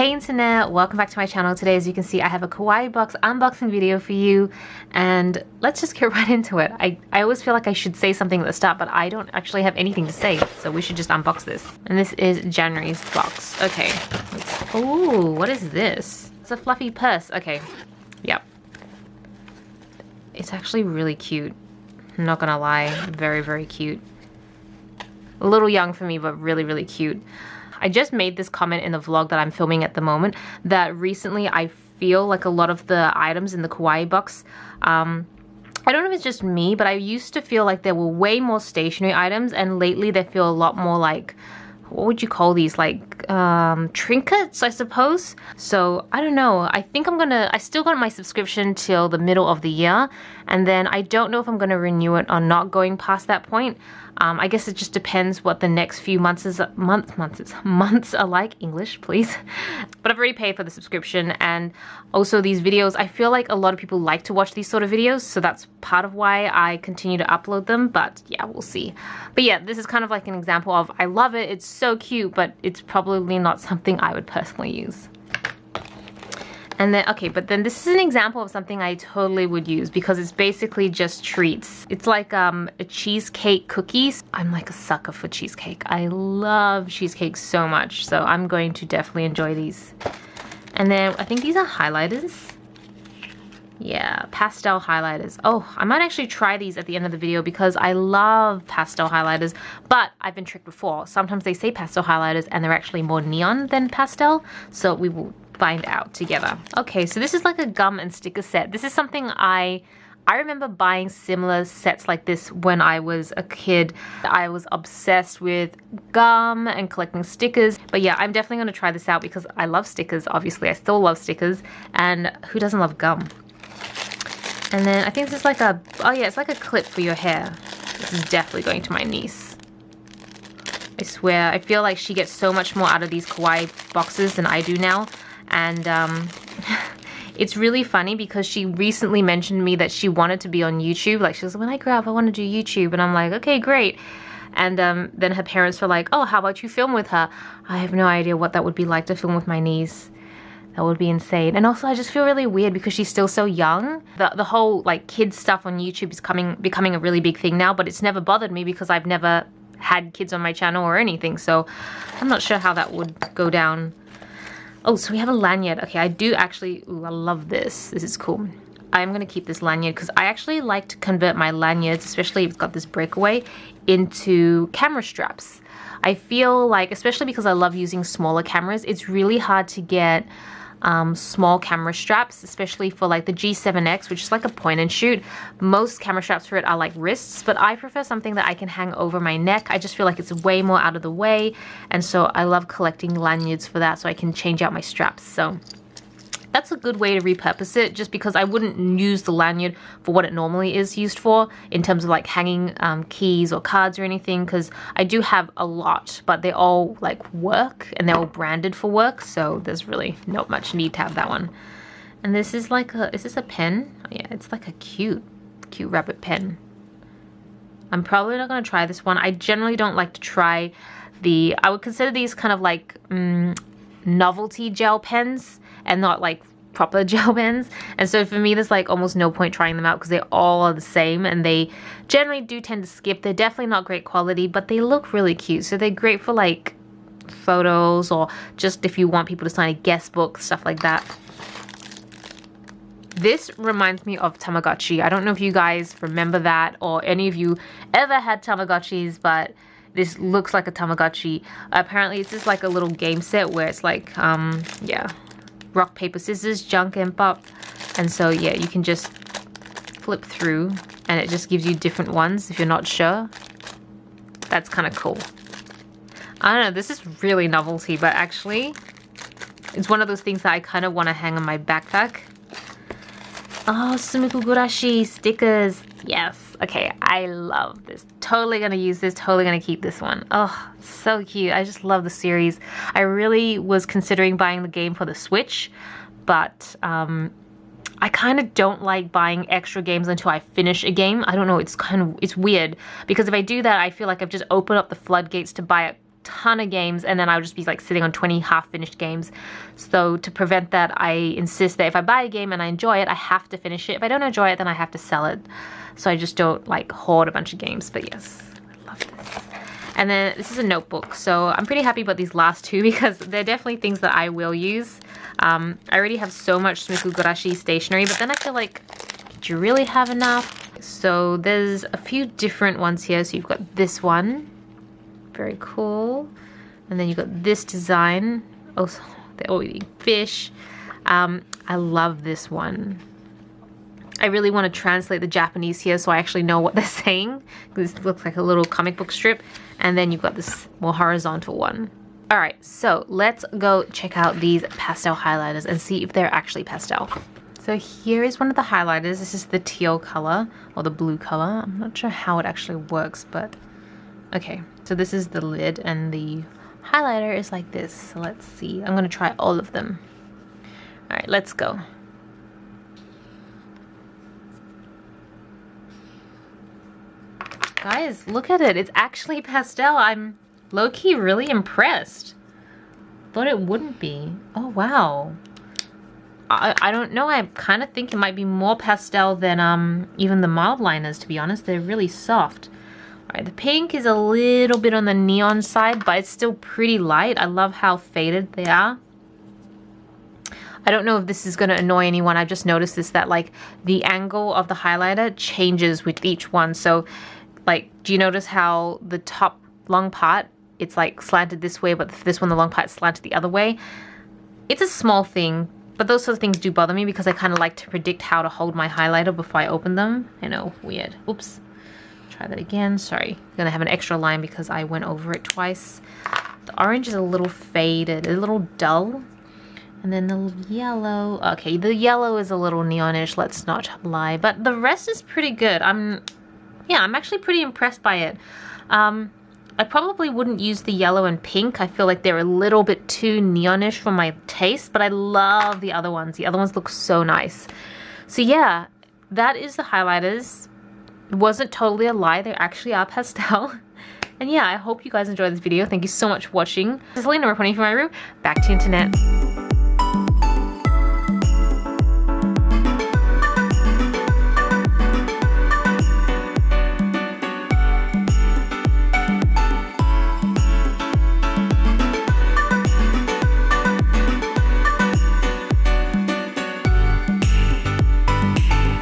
Hey internet, welcome back to my channel. Today, as you can see, I have a Kawaii Box unboxing video for you, and let's just get right into it. I always feel like I should say something at the start, but I don't actually have anything to say, so we should just unbox this. And this is January's box. Okay. Oh, what is this? It's a fluffy purse. Okay. Yep. It's actually really cute. I'm not gonna lie. Very, very cute. A little young for me, but really, really cute. I just made this comment in the vlog that I'm filming at the moment that recently I feel like a lot of the items in the Kawaii Box, I don't know if it's just me, but I used to feel like there were way more stationery items, and lately they feel a lot more like, what would you call these, like trinkets, I suppose. So I don't know, I think I still got my subscription till the middle of the year, and then I don't know if I'm gonna renew it or not going past that point. I guess it just depends what the next few months are like. English, please. But I've already paid for the subscription, and also these videos, I feel like a lot of people like to watch these sort of videos, so that's part of why I continue to upload them, but yeah, we'll see. But yeah, this is kind of like an example of, I love it, it's so cute, but it's probably not something I would personally use. And then, okay, but then this is an example of something I totally would use because it's basically just treats. It's like a cheesecake cookies. I'm like a sucker for cheesecake. I love cheesecake so much, so I'm going to definitely enjoy these. And then I think these are highlighters. Yeah, pastel highlighters. Oh, I might actually try these at the end of the video because I love pastel highlighters, but I've been tricked before. Sometimes they say pastel highlighters and they're actually more neon than pastel, so we will find out together. Okay, so this is like a gum and sticker set. This is something I remember buying similar sets like this when I was a kid. I was obsessed with gum and collecting stickers. But yeah, I'm definitely gonna try this out because I love stickers, obviously. I still love stickers, and who doesn't love gum? And then I think this is like a, oh yeah, it's like a clip for your hair. This is definitely going to my niece. I swear, I feel like she gets so much more out of these Kawaii boxes than I do now. And it's really funny because she recently mentioned to me that she wanted to be on YouTube. Like, she was like, when I grow up, I want to do YouTube. And I'm like, okay, great. And then her parents were like, oh, how about you film with her? I have no idea what that would be like to film with my niece. That would be insane. And also, I just feel really weird because she's still so young. The whole like kids stuff on YouTube is becoming a really big thing now, but it's never bothered me because I've never had kids on my channel or anything. So I'm not sure how that would go down. Oh, so we have a lanyard. Okay, I do actually, ooh, I love this. This is cool. I'm gonna keep this lanyard because I actually like to convert my lanyards, especially if it's got this breakaway, into camera straps. I feel like, especially because I love using smaller cameras, it's really hard to get small camera straps, especially for like the G7X, which is like a point and shoot. Most camera straps for it are like wrists, but I prefer something that I can hang over my neck. I just feel like it's way more out of the way, and so I love collecting lanyards for that so I can change out my straps. So that's a good way to repurpose it, just because I wouldn't use the lanyard for what it normally is used for in terms of like hanging keys or cards or anything, because I do have a lot, but they all like work and they're all branded for work, so there's really not much need to have that one. And this is like a, is this a pen? Oh, yeah, it's like a cute rabbit pen. I'm probably not going to try this one. I generally don't like to try I would consider these kind of like novelty gel pens and not like proper gel pens, and so for me there's like almost no point trying them out because they all are the same and they generally do tend to skip. They're definitely not great quality, but they look really cute, so they're great for like photos or just if you want people to sign a guest book, stuff like that. This reminds me of Tamagotchi. I don't know if you guys remember that or any of you ever had Tamagotchis, but this looks like a Tamagotchi. Apparently it's just like a little game set where it's like yeah, rock, paper, scissors, junk, and pop. And so yeah, you can just flip through and it just gives you different ones if you're not sure. That's kind of cool. I don't know, this is really novelty, but actually it's one of those things that I kind of want to hang on my backpack. Oh, Sumikugurashi stickers. Yes. Okay, I love this. Totally gonna use this, totally gonna keep this one. Oh, so cute. I just love the series. I really was considering buying the game for the Switch, but I kind of don't like buying extra games until I finish a game. I don't know, it's weird because if I do that, I feel like I've just opened up the floodgates to buy ton of games, and then I would just be like sitting on 20 half-finished games. So to prevent that, I insist that if I buy a game and I enjoy it, I have to finish it. If I don't enjoy it, then I have to sell it. So I just don't like hoard a bunch of games. But yes, I love this. And then this is a notebook, so I'm pretty happy about these last two because they're definitely things that I will use. I already have so much Smikugurashi stationery, but then I feel like, do you really have enough? So there's a few different ones here. So you've got this one, very cool. And then you've got this design. Oh, they're all eating fish. I love this one. I really want to translate the Japanese here so I actually know what they're saying. This looks like a little comic book strip. And then you've got this more horizontal one. Alright, so let's go check out these pastel highlighters and see if they're actually pastel. So here is one of the highlighters. This is the teal color, or the blue color. I'm not sure how it actually works, but okay. So this is the lid, and the highlighter is like this. So let's see. I'm going to try all of them. Alright, let's go. Guys, look at it. It's actually pastel. I'm low-key really impressed. Thought it wouldn't be. Oh, wow. I don't know. I kind of think it might be more pastel than even the mild liners, to be honest. They're really soft. Alright, the pink is a little bit on the neon side, but it's still pretty light. I love how faded they are. I don't know if this is going to annoy anyone. I've just noticed this, that like the angle of the highlighter changes with each one. So like, do you notice how the top long part, it's like slanted this way, but this one, the long part, is slanted the other way? It's a small thing, but those sort of things do bother me because I kind of like to predict how to hold my highlighter before I open them. I know, weird. Oops. Try that again. Sorry. I'm going to have an extra line because I went over it twice. The orange is a little faded, a little dull. And then the yellow. Okay, the yellow is a little neonish, let's not lie. But the rest is pretty good. I'm actually pretty impressed by it. I probably wouldn't use the yellow and pink. I feel like they're a little bit too neonish for my taste, but I love the other ones. The other ones look so nice. So yeah, that is the highlighters. It wasn't totally a lie. They actually are pastel. And yeah, I hope you guys enjoyed this video. Thank you so much for watching. This is Celina reporting from my room. Back to the internet.